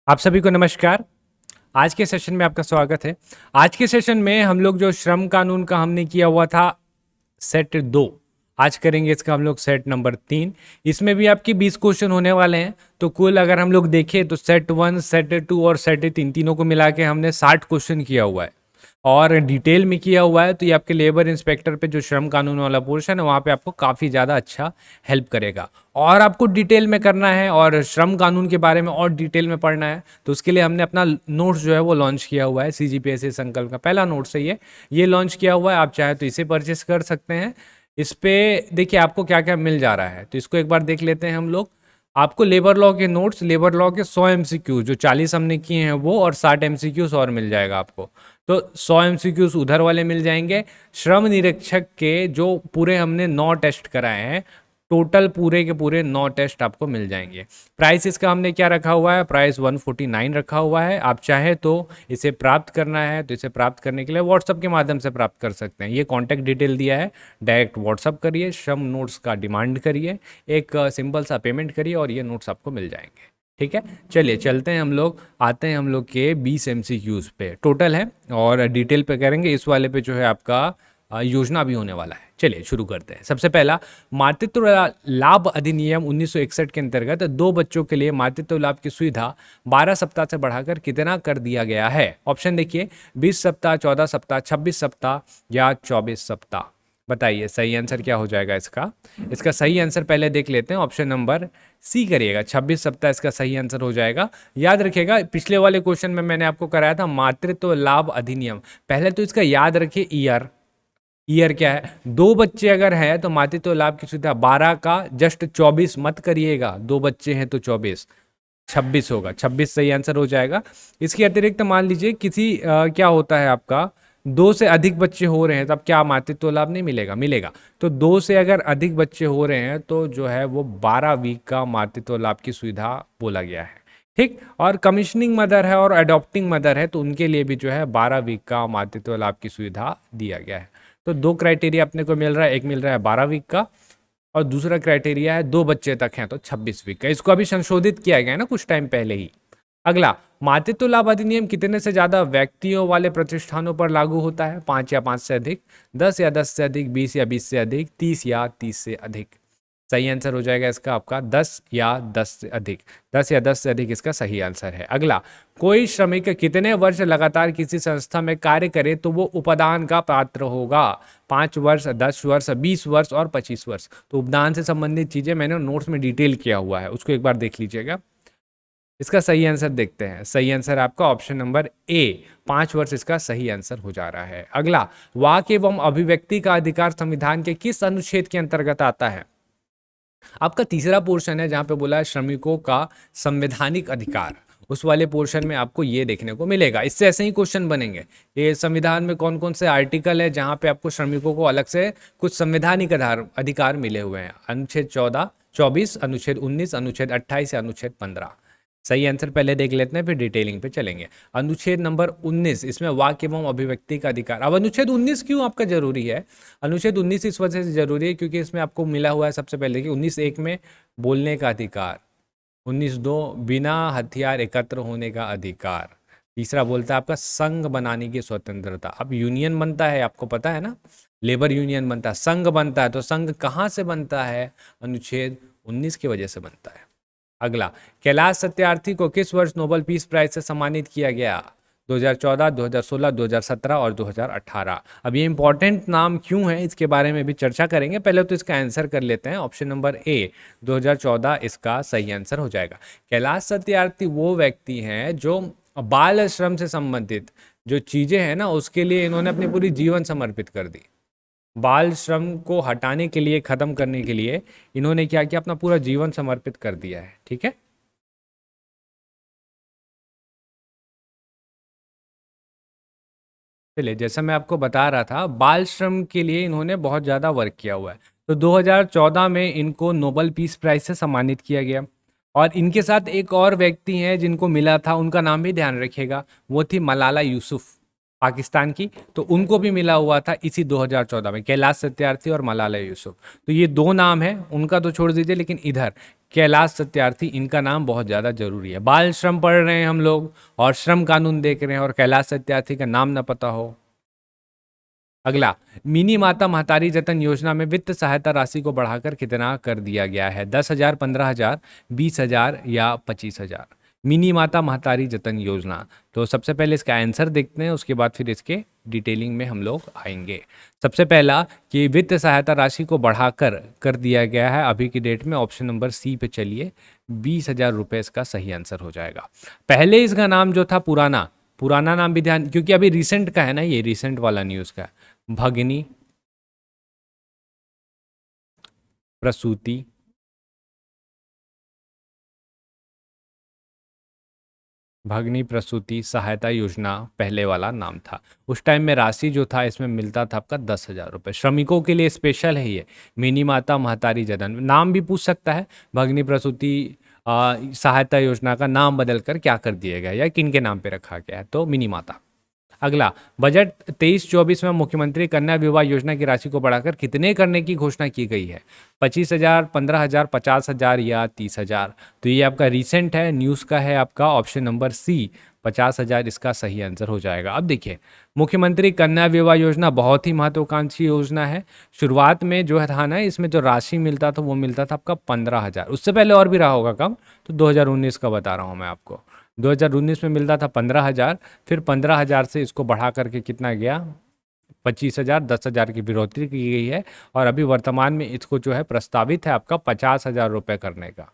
आप सभी को नमस्कार। आज के सेशन में आपका स्वागत है। आज के सेशन में हम लोग जो श्रम कानून का हमने किया हुआ था सेट 2, आज करेंगे इसका हम लोग सेट नंबर 3। इसमें भी आपके 20 क्वेश्चन होने वाले हैं। तो कुल अगर हम लोग देखें तो सेट 1, सेट 2 और सेट 3 तीनों को मिला के हमने 60 क्वेश्चन किया हुआ है और डिटेल में किया हुआ है। तो ये आपके लेबर इंस्पेक्टर पे जो श्रम कानून वाला पोर्शन है वहाँ पे आपको काफ़ी ज़्यादा अच्छा हेल्प करेगा। और आपको डिटेल में करना है और श्रम कानून के बारे में और डिटेल में पढ़ना है तो उसके लिए हमने अपना नोट्स जो है वो लॉन्च किया हुआ है। CGPSC संकल्प का पहला नोट्स है ये लॉन्च किया हुआ है। आप चाहे तो इसे परचेस कर सकते हैं। इस पे देखिए आपको क्या क्या मिल जा रहा है, तो इसको एक बार देख लेते हैं हम लोग। आपको लेबर लॉ के नोट्स, लेबर लॉ के 100 MCQ जो 40 हमने किए हैं वो, और 60 MCQs और मिल जाएगा आपको। तो 100 MCQs उधर वाले मिल जाएंगे। श्रम निरीक्षक के जो पूरे हमने 9 टेस्ट कराए हैं, टोटल पूरे के पूरे 9 टेस्ट आपको मिल जाएंगे। प्राइस इसका हमने क्या रखा हुआ है, प्राइस 149 रखा हुआ है। आप चाहे तो इसे प्राप्त करना है तो इसे प्राप्त करने के लिए व्हाट्सअप के माध्यम से प्राप्त कर सकते हैं। ये कॉन्टैक्ट डिटेल दिया है, डायरेक्ट व्हाट्सअप करिए, श्रम नोट्स का डिमांड करिए, एक सिंपल सा पेमेंट करिए और ये नोट्स आपको मिल जाएंगे। ठीक है, चलिए चलते हैं हम लोग, आते हैं हम लोग के 20 MCQs पे टोटल है और डिटेल पे करेंगे। इस वाले पे जो है आपका योजना भी होने वाला है। चलिए शुरू करते हैं। सबसे पहला, मातृत्व लाभ अधिनियम 1961 के अंतर्गत 2 बच्चों के लिए मातृत्व लाभ की सुविधा 12 सप्ताह से बढ़ाकर कितना कर दिया गया है। ऑप्शन देखिए, 20 सप्ताह, 14 सप्ताह, 26 सप्ताह या 24 सप्ताह। बताइए सही आंसर क्या हो जाएगा इसका। इसका सही आंसर पहले देख लेते हैं। ऑप्शन नंबर सी करिएगा, 26 सप्ताह इसका सही आंसर हो जाएगा। याद रखिएगा पिछले वाले क्वेश्चन में मैंने आपको कराया था मातृत्व लाभ अधिनियम। पहले तो इसका याद रखिए ईयर क्या है। 2 बच्चे अगर हैं तो मातृत्व लाभ की सुविधा 12 का जस्ट 24 मत करिएगा। 2 बच्चे हैं तो 24, 26 होगा। 26 सही आंसर हो जाएगा। इसके अतिरिक्त मान लीजिए किसी क्या होता है आपका, 2 से अधिक बच्चे हो रहे हैं तब क्या मातृत्व लाभ नहीं मिलेगा? मिलेगा। तो 2 से अगर अधिक बच्चे हो रहे हैं तो जो है वो 12 वीक का मातृत्व लाभ की सुविधा बोला गया है। ठीक, और कमीशनिंग मदर है और अडॉप्टिंग मदर है तो उनके लिए भी जो है 12 वीक का मातृत्व लाभ की सुविधा दिया गया है। तो 2 क्राइटेरिया अपने को मिल रहा है, एक मिल रहा है 12 वीक का और दूसरा क्राइटेरिया है 2 बच्चे तक हैं तो 26 वीक का। इसको अभी संशोधित किया गया है ना कुछ टाइम पहले ही। अगला, मातृत्व लाभ अधिनियम कितने से ज्यादा व्यक्तियों वाले प्रतिष्ठानों पर लागू होता है? 5 या 5 से अधिक, 10 या 10 से अधिक, 20 या 20 से अधिक, 30 या 30 से अधिक। सही आंसर हो जाएगा इसका आपका 10 या 10 से अधिक। 10 या 10 से अधिक इसका सही आंसर है। अगला, कोई श्रमिक कितने वर्ष लगातार किसी संस्था में कार्य करे तो वो उपदान का पात्र होगा? 5 वर्ष, 10 वर्ष, 20 वर्ष और 25 वर्ष। तो उपदान से संबंधित चीजें मैंने नोट्स में डिटेल किया हुआ है, उसको एक बार देख लीजिएगा। इसका सही आंसर देखते हैं। सही आंसर आपका ऑप्शन नंबर ए, 5 वर्ष इसका सही आंसर हो जा रहा है। अगला, वाक एवं अभिव्यक्ति का अधिकार संविधान के किस अनुच्छेद के अंतर्गत आता है? आपका तीसरा पोर्शन है जहां पे बोला है श्रमिकों का संवैधानिक अधिकार। उस वाले पोर्शन में आपको ये देखने को मिलेगा। इससे ऐसे ही क्वेश्चन बनेंगे, ये संविधान में कौन कौन से आर्टिकल है जहां पे आपको श्रमिकों को अलग से कुछ संवैधानिक अधिकार मिले हुए हैं। अनुच्छेद 14, 24, अनुच्छेद 19, अनुच्छेद 28 या अनुच्छेद 15। सही आंसर पहले देख लेते हैं फिर डिटेलिंग पे चलेंगे। अनुच्छेद नंबर 19, इसमें वाक एवं अभिव्यक्ति का अधिकार। अब अनुच्छेद 19 क्यों आपका जरूरी है? अनुच्छेद 19 इस वजह से जरूरी है क्योंकि इसमें आपको मिला हुआ है सबसे पहले कि 19(1) में बोलने का अधिकार, 19(2) बिना हथियार एकत्र होने का अधिकार, तीसरा बोलता है आपका संघ बनाने की स्वतंत्रता। अब यूनियन बनता है, आपको पता है ना, लेबर यूनियन बनता है, संघ बनता है, तो संघ कहाँ से बनता है? अनुच्छेद 19 की वजह से बनता है। अगला, कैलाश सत्यार्थी को किस वर्ष नोबेल पीस प्राइज से सम्मानित किया गया? 2014, 2016, 2017 और 2018। अब ये इंपॉर्टेंट नाम क्यों है इसके बारे में भी चर्चा करेंगे। पहले तो इसका आंसर कर लेते हैं। ऑप्शन नंबर ए, 2014 इसका सही आंसर हो जाएगा। कैलाश सत्यार्थी वो व्यक्ति हैं जो बाल श्रम से संबंधित जो चीजें हैं ना उसके लिए इन्होंने अपनी पूरी जीवन समर्पित कर दी। बाल श्रम को हटाने के लिए, खत्म करने के लिए इन्होंने क्या किया, अपना पूरा जीवन समर्पित कर दिया है। ठीक है, चलिए जैसा मैं आपको बता रहा था, बाल श्रम के लिए इन्होंने बहुत ज़्यादा वर्क किया हुआ है। तो 2014 में इनको नोबेल पीस प्राइज से सम्मानित किया गया। और इनके साथ एक और व्यक्ति हैं जिनको मिला था, उनका नाम भी ध्यान रखिएगा, वो थी मलाला यूसुफ। पाकिस्तान की, तो उनको भी मिला हुआ था इसी 2014 में, कैलाश सत्यार्थी और मलाला यूसुफ। तो ये दो नाम है, उनका तो छोड़ दीजिए, लेकिन इधर कैलाश सत्यार्थी, इनका नाम बहुत ज़्यादा जरूरी है। बाल श्रम पढ़ रहे हैं हम लोग और श्रम कानून देख रहे हैं और कैलाश सत्यार्थी का नाम ना पता हो। अगला, मिनी माता महतारी जतन योजना में वित्त सहायता राशि को बढ़ाकर कितना कर दिया गया है? 10,000, 15,000, 20,000 या 25,000? मिनी माता महतारी जतन योजना। तो सबसे पहले इसका आंसर देखते हैं, उसके बाद फिर इसके डिटेलिंग में हम लोग आएंगे। सबसे पहला कि वित्त सहायता राशि को बढ़ाकर कर दिया गया है अभी की डेट में, ऑप्शन नंबर सी पे चलिए, 20,000 रुपये इसका सही आंसर हो जाएगा। पहले इसका नाम जो था पुराना, पुराना नाम भी ध्यान, क्योंकि अभी रिसेंट का है ना, ये रिसेंट वाला न्यूज़ का है। भगिनी प्रसूति भगिनी प्रसूति सहायता योजना पहले वाला नाम था। उस टाइम में राशि जो था इसमें मिलता था आपका 10,000 रुपये। श्रमिकों के लिए स्पेशल है ये, मिनी माता महतारी जतन, नाम भी पूछ सकता है, भगिनी प्रसूति सहायता योजना का नाम बदलकर क्या कर दिया गया या किन के नाम पे रखा गया है, तो मिनी माता। अगला, बजट 23-24 में मुख्यमंत्री कन्या विवाह योजना की राशि को बढ़ाकर कितने करने की घोषणा की गई है? 25,000, 15,000, 50,000 या 30,000? तो ये आपका रिसेंट है, न्यूज़ का है आपका, ऑप्शन नंबर सी 50,000 इसका सही आंसर हो जाएगा। अब देखिए, मुख्यमंत्री कन्या विवाह योजना बहुत ही महत्वाकांक्षी योजना है। शुरुआत में जो था ना, इसमें जो राशि मिलता था वो मिलता था आपका 15,000, उससे पहले और भी रहा होगा कम, तो 2019 का बता रहा हूँ मैं आपको। 2019 में मिलता था 15,000, फिर 15,000 से इसको बढ़ा करके कितना गया, 25,000, 10,000 की बढ़ोतरी की गई है, और अभी वर्तमान में इसको जो है प्रस्तावित है आपका 50,000 रुपये करने का।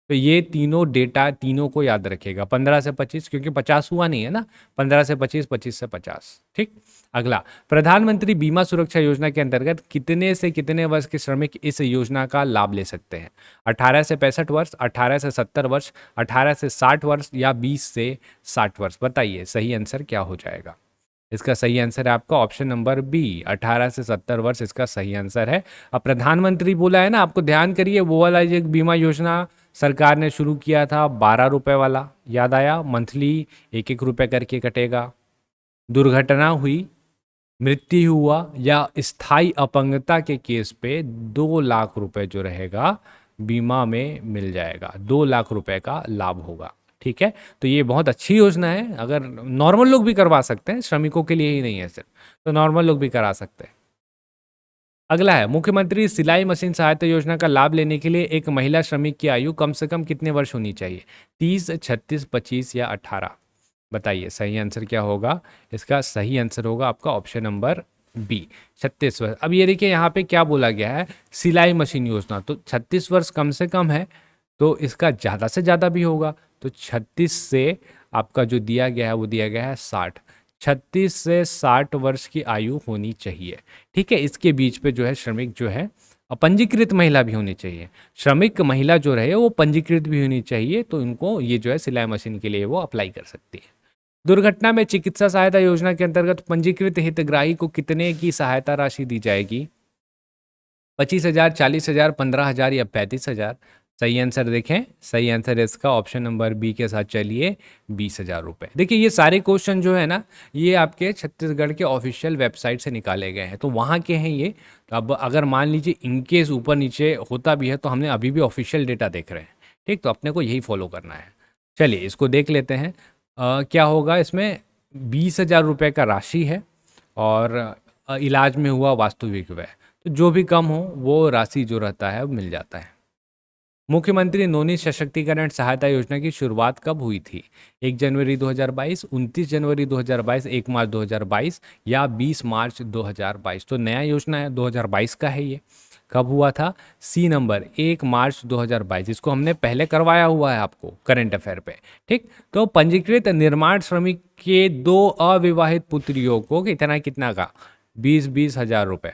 तो ये तीनों डेटा, तीनों को याद रखिएगा, 15 से 25, क्योंकि 50 हुआ नहीं है ना, 15 से 25, 25 से 50, ठीक। अगला, प्रधानमंत्री बीमा सुरक्षा योजना के अंतर्गत कितने से कितने वर्ष के श्रमिक इस योजना का लाभ ले सकते हैं? 18 से 65 वर्ष, 18 से 70 वर्ष, 18 से 60 वर्ष या 20 से 60 वर्ष? बताइए सही आंसर क्या हो जाएगा? इसका सही आंसर है आपका ऑप्शन नंबर बी, 18 से 70 वर्ष इसका सही आंसर है। अब प्रधानमंत्री बोला है ना, आपको ध्यान करिए, वो वाला एक बीमा योजना सरकार ने शुरू किया था 12 रुपए वाला, याद आया? मंथली 1-1 रुपए करके कटेगा। दुर्घटना हुई, मृत्यु हुआ या स्थायी अपंगता के केस पे 2 लाख रुपए जो रहेगा बीमा में मिल जाएगा, 2 लाख रुपए का लाभ होगा, ठीक है। तो ये बहुत अच्छी योजना है, अगर नॉर्मल लोग भी करवा सकते हैं, श्रमिकों के लिए ही नहीं है सिर्फ, तो नॉर्मल लोग भी करा सकते हैं। अगला है, मुख्यमंत्री सिलाई मशीन सहायता योजना का लाभ लेने के लिए एक महिला श्रमिक की आयु कम से कम कितने वर्ष होनी चाहिए? 30, 36, 25 या 18? बताइए सही आंसर क्या होगा? इसका सही आंसर होगा आपका ऑप्शन नंबर बी, 36 वर्ष। अब ये देखिए यहाँ पे क्या बोला गया है, सिलाई मशीन योजना, तो 36 वर्ष कम से कम है, तो इसका ज़्यादा से ज़्यादा भी होगा, तो 36 से आपका जो दिया गया है वो दिया गया है 60, 36 से 60 वर्ष की आयु होनी चाहिए, ठीक है। इसके बीच पे जो है श्रमिक जो है, पंजीकृत महिला भी होनी चाहिए, श्रमिक महिला जो रहे वो पंजीकृत भी होनी चाहिए, तो इनको ये जो है सिलाई मशीन के लिए वो अप्लाई कर सकती है। दुर्घटना में चिकित्सा सहायता योजना के अंतर्गत पंजीकृत हितग्राही को कितने की सहायता राशि दी जाएगी? 25,000, 40,000, 15,000 या 35,000? सही आंसर देखें, सही आंसर है इसका ऑप्शन नंबर बी के साथ चलिए, 20,000 रुपये। देखिए ये सारे क्वेश्चन जो है ना, ये आपके छत्तीसगढ़ के ऑफिशियल वेबसाइट से निकाले गए हैं, तो वहाँ के हैं ये। तो अब अगर मान लीजिए इनकेस ऊपर नीचे होता भी है, तो हमने अभी भी ऑफिशियल डेटा देख रहे हैं, ठीक। तो अपने को यही फॉलो करना है। चलिए इसको देख लेते हैं। क्या होगा इसमें, 20,000 रुपये का राशि है, और इलाज में हुआ वास्तविक व्यय, तो जो भी कम हो वो राशि जो रहता है वो मिल जाता है। मुख्यमंत्री नौनी सशक्तिकरण सहायता योजना की शुरुआत कब हुई थी? 1 जनवरी 2022, 29 जनवरी 2022, 1 मार्च 2022 या 20 मार्च 2022? तो नया योजना है, 2022 का है ये। कब हुआ था? सी नंबर, 1 मार्च 2022। इसको हमने पहले करवाया हुआ है आपको करंट अफेयर पे, ठीक। तो पंजीकृत निर्माण श्रमिक के 2 अविवाहित पुत्रियों को कितना कितना का, 20-20 हजार रुपये,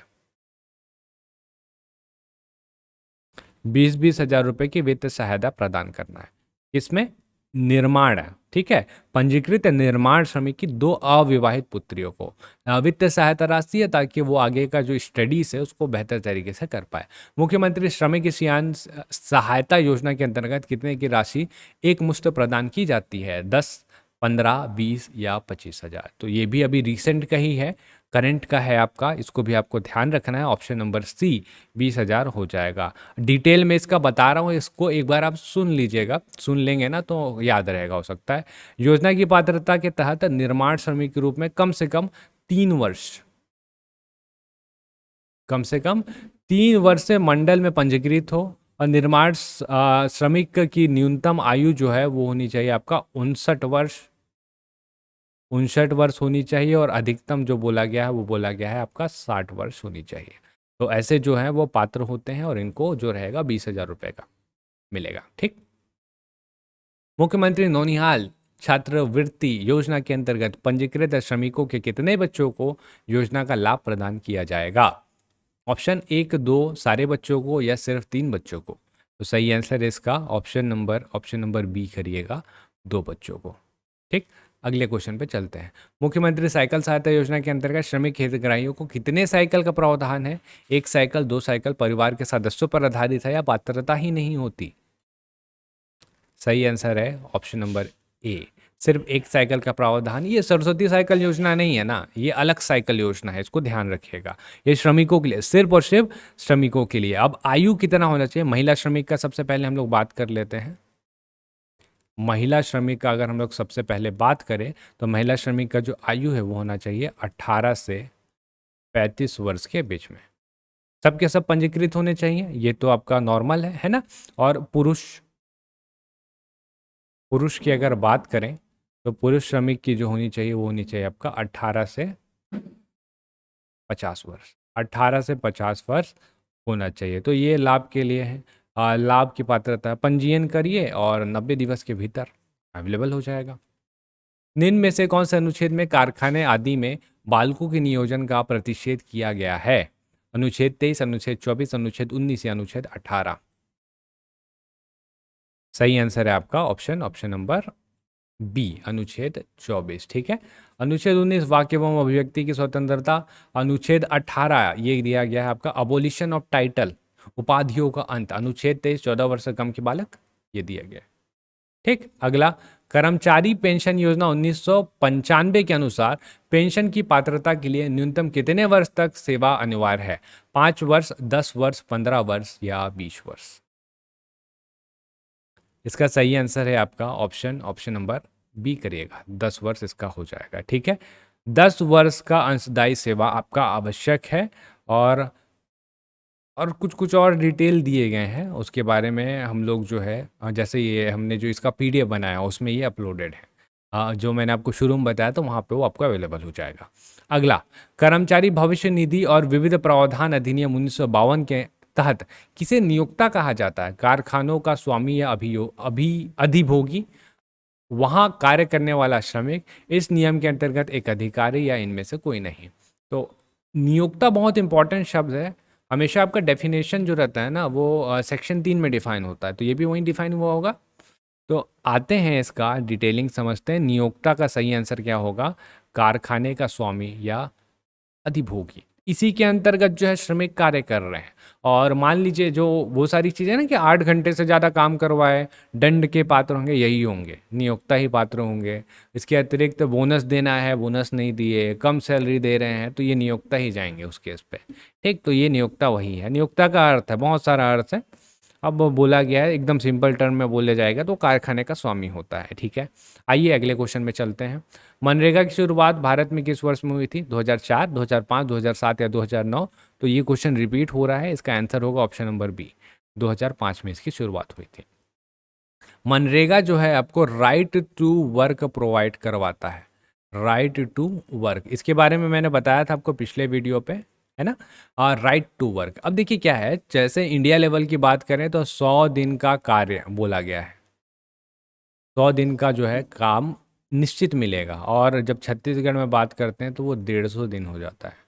20-20 हजार रुपये की वित्त सहायता प्रदान करना है। इसमें निर्माण है, ठीक है, पंजीकृत निर्माण श्रमिक की 2 अविवाहित पुत्रियों को वित्त सहायता राशि है, ताकि वो आगे का जो स्टडीज है उसको बेहतर तरीके से कर पाए। मुख्यमंत्री श्रमिक सियान सहायता योजना के अंतर्गत कितने की राशि एक मुश्त प्रदान की जाती है? 10, 15, 20 या 25,000। तो ये भी अभी रिसेंट का ही है, करंट का है आपका, इसको भी आपको ध्यान रखना है। ऑप्शन नंबर सी 20,000 हो जाएगा। डिटेल में इसका बता रहा हूँ, इसको एक बार आप सुन लीजिएगा, सुन लेंगे ना तो याद रहेगा हो सकता है। योजना की पात्रता के तहत निर्माण श्रमिक के रूप में कम से कम 3 वर्ष, कम से कम 3 वर्ष से मंडल में पंजीकृत हो, और निर्माण श्रमिक की न्यूनतम आयु जो है वो होनी चाहिए आपका 59 वर्ष, 59 वर्ष होनी चाहिए, और अधिकतम जो बोला गया है वो बोला गया है आपका 60 वर्ष होनी चाहिए। तो ऐसे जो है वो पात्र होते हैं, और इनको जो रहेगा 20,000 रुपये का मिलेगा। ठीक। मुख्यमंत्री नौनिहाल छात्रवृत्ति योजना के अंतर्गत पंजीकृत श्रमिकों के कितने बच्चों को योजना का लाभ प्रदान किया जाएगा? ऑप्शन 1, 2 सारे बच्चों को, या सिर्फ 3 बच्चों को? तो सही आंसर है इसका ऑप्शन नंबर बी करिएगा, 2 बच्चों को। ठीक। अगले क्वेश्चन पे चलते हैं। मुख्यमंत्री साइकिल सहायता योजना के अंतर्गत श्रमिक हितग्राहियों को कितने साइकिल का प्रावधान है? 1 साइकिल, 2 साइकिल, परिवार के सदस्यों पर आधारित है, या पात्रता ही नहीं होती? सही आंसर है ऑप्शन नंबर ए, सिर्फ 1 साइकिल का प्रावधान। ये सरस्वती साइकिल योजना नहीं है ना, ये अलग साइकिल योजना है, इसको ध्यान रखिएगा। ये श्रमिकों के लिए, सिर्फ और सिर्फ श्रमिकों के लिए। अब आयु कितना होना चाहिए महिला श्रमिक का, सबसे पहले हम लोग बात कर लेते हैं। महिला श्रमिक का अगर हम लोग सबसे पहले बात करें, तो महिला श्रमिक का जो आयु है वो होना चाहिए 18 से 35 वर्ष के बीच में। सबके सब पंजीकृत होने चाहिए, ये तो आपका नॉर्मल है ना। और पुरुष की अगर बात करें, तो पुरुष श्रमिक की जो होनी चाहिए वो होनी चाहिए आपका 18 से 50 वर्ष, 18 से 50 वर्ष होना चाहिए। तो ये लाभ के लिए है। लाभ की पात्रता पंजीयन करिए और 90 दिवस के भीतर अवेलेबल हो जाएगा। निम्न में से कौन से अनुच्छेद में कारखाने आदि में बालकों के नियोजन का प्रतिषेध किया गया है? अनुच्छेद 23, अनुच्छेद 24, अनुच्छेद 19 या अनुच्छेद 18? सही आंसर है आपका ऑप्शन नंबर बी, अनुच्छेद 24। ठीक है। अनुच्छेद 19 वाक्य एवं अभिव्यक्ति की स्वतंत्रता। अनुच्छेद 18 ये दिया गया है आपका अबोलिशन ऑफ टाइटल, उपाधियों का अंत। अनुच्छेद 23 14 वर्ष से कम के बालक, ये दिया गया है। ठीक। अगला, कर्मचारी पेंशन योजना 1995 के अनुसार पेंशन की पात्रता के लिए न्यूनतम कितने वर्ष तक सेवा अनिवार्य है? 5 वर्ष, 10 वर्ष, 15 वर्ष या 20 वर्ष? इसका सही आंसर है आपका ऑप्शन नंबर बी करिएगा, 10 वर्ष इसका हो जाएगा। ठीक है। 10 वर्ष का अंशदायी सेवा आपका आवश्यक है। और कुछ कुछ और डिटेल दिए गए हैं, उसके बारे में हम लोग जो है जैसे ये हमने जो इसका पीडीएफ बनाया उसमें ये अपलोडेड है। जो मैंने आपको शुरू में बताया तो वहाँ पे वो आपको अवेलेबल हो जाएगा। अगला, कर्मचारी भविष्य निधि और विविध प्रावधान अधिनियम 1952 के तहत किसे नियोक्ता कहा जाता है? कारखानों का स्वामी या अधिभोगी, वहाँ कार्य करने वाला श्रमिक, इस नियम के अंतर्गत एक अधिकारी, या इनमें से कोई नहीं? तो नियोक्ता बहुत इंपॉर्टेंट शब्द है। हमेशा आपका डेफिनेशन जो रहता है ना वो सेक्शन 3 में डिफाइन होता है, तो ये भी वहीं डिफाइन हुआ होगा। तो आते हैं इसका डिटेलिंग समझते हैं। नियोक्ता का सही आंसर क्या होगा? कारखाने का स्वामी या अधिभोगी। इसी के अंतर्गत जो है श्रमिक कार्य कर रहे हैं। और मान लीजिए जो वो सारी चीज़ें ना कि 8 घंटे से ज़्यादा काम करवाए, दंड के पात्र होंगे, यही होंगे, नियोक्ता ही पात्र होंगे। इसके अतिरिक्त बोनस देना है, बोनस नहीं दिए, कम सैलरी दे रहे हैं, तो ये नियोक्ता ही जाएंगे उस केस पे। ठीक। तो ये नियोक्ता वही है। नियोक्ता का अर्थ है, बहुत सारा अर्थ है, अब बोला गया है एकदम सिंपल टर्म में बोले जाएगा तो कारखाने का स्वामी होता है। ठीक है। आइए अगले क्वेश्चन में चलते हैं। मनरेगा की शुरुआत भारत में किस वर्ष में हुई थी? 2004, 2005, 2007 या 2009? तो ये क्वेश्चन रिपीट हो रहा है, इसका आंसर होगा ऑप्शन नंबर बी, 2005 में इसकी शुरुआत हुई थी। मनरेगा जो है आपको राइट टू वर्क प्रोवाइड करवाता है, राइट टू वर्क। इसके बारे में मैंने बताया था आपको पिछले वीडियो पे, है ना। Right to work. अब देखिए क्या है, जैसे इंडिया लेवल की बात करें तो 100 दिन का कार्य बोला गया है, 100 दिन का जो है काम निश्चित मिलेगा। और जब छत्तीसगढ़ में बात करते हैं तो वो 150 दिन हो जाता है।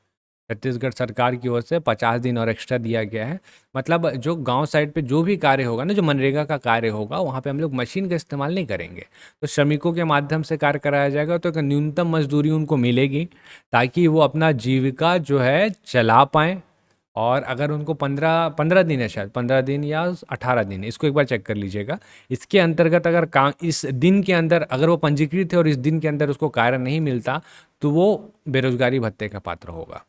छत्तीसगढ़ सरकार की ओर से 50 दिन और एक्स्ट्रा दिया गया है। मतलब जो गांव साइड पे जो भी कार्य होगा ना, जो मनरेगा का कार्य होगा, वहाँ पे हम लोग मशीन का इस्तेमाल नहीं करेंगे, तो श्रमिकों के माध्यम से कार्य कराया जाएगा। तो एक न्यूनतम मजदूरी उनको मिलेगी ताकि वो अपना जीविका जो है चला पाएँ, और अगर उनको 15 दिन है, शायद 15 दिन या 18 दिन, इसको एक बार चेक कर लीजिएगा। इसके अंतर्गत अगर काम इस दिन के अंदर अगर वो पंजीकृत है और इस दिन के अंदर उसको कार्य नहीं मिलता तो वो बेरोजगारी भत्ते का पात्र होगा।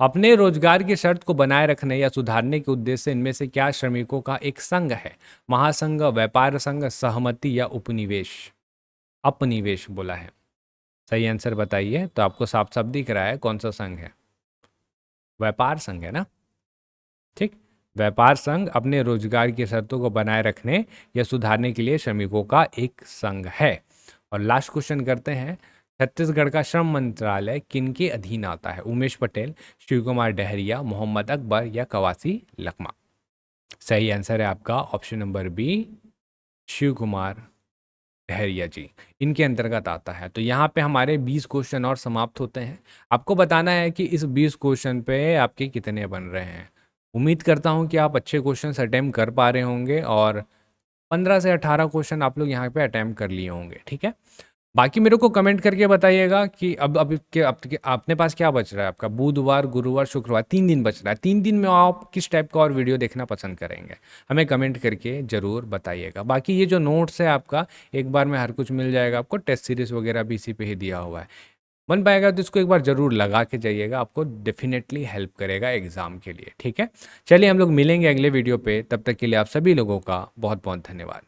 अपने रोजगार की शर्त को बनाए रखने या सुधारने के उद्देश्य से इनमें से क्या श्रमिकों का एक संघ है? महासंघ, व्यापार संघ, सहमति या उपनिवेश? अपनिवेश बोला है। सही आंसर बताइए। तो आपको साफ साफ दिख रहा है कौन सा संघ है? व्यापार संघ है ना। ठीक, व्यापार संघ अपने रोजगार की शर्तों को बनाए रखने या सुधारने के लिए श्रमिकों का एक संघ है। और लास्ट क्वेश्चन करते हैं, छत्तीसगढ़ का श्रम मंत्रालय किनके अधीन आता है? उमेश पटेल, शिव कुमार डहरिया, मोहम्मद अकबर या कवासी लखमा? सही आंसर है आपका option number B, Shiv Kumar Dahariya ji, इनके अंतर्गत आता है। तो यहाँ पे हमारे 20 क्वेश्चन और समाप्त होते हैं। आपको बताना है कि इस 20 क्वेश्चन पे आपके कितने बन रहे हैं। उम्मीद करता हूँ कि आप अच्छे क्वेश्चन अटेम्प्ट कर पा रहे होंगे और 15 से 18 क्वेश्चन आप लोग यहाँ पे अटेम्प्ट कर लिए होंगे। ठीक है, बाकी मेरे को कमेंट करके बताइएगा कि अब अपने पास क्या बच रहा है। आपका बुधवार, गुरुवार, शुक्रवार 3 दिन बच रहा है। 3 दिन में आप किस टाइप का और वीडियो देखना पसंद करेंगे, हमें कमेंट करके ज़रूर बताइएगा। बाकी ये जो नोट्स है आपका, एक बार में हर कुछ मिल जाएगा आपको। टेस्ट सीरीज़ वगैरह भी इसी पे ही दिया हुआ है। बन पाएगा तो इसको एक बार ज़रूर लगा के जाइएगा, आपको डेफिनेटली हेल्प करेगा एग्ज़ाम के लिए। ठीक है, चलिए हम लोग मिलेंगे अगले वीडियो पे। तब तक के लिए आप सभी लोगों का बहुत बहुत धन्यवाद।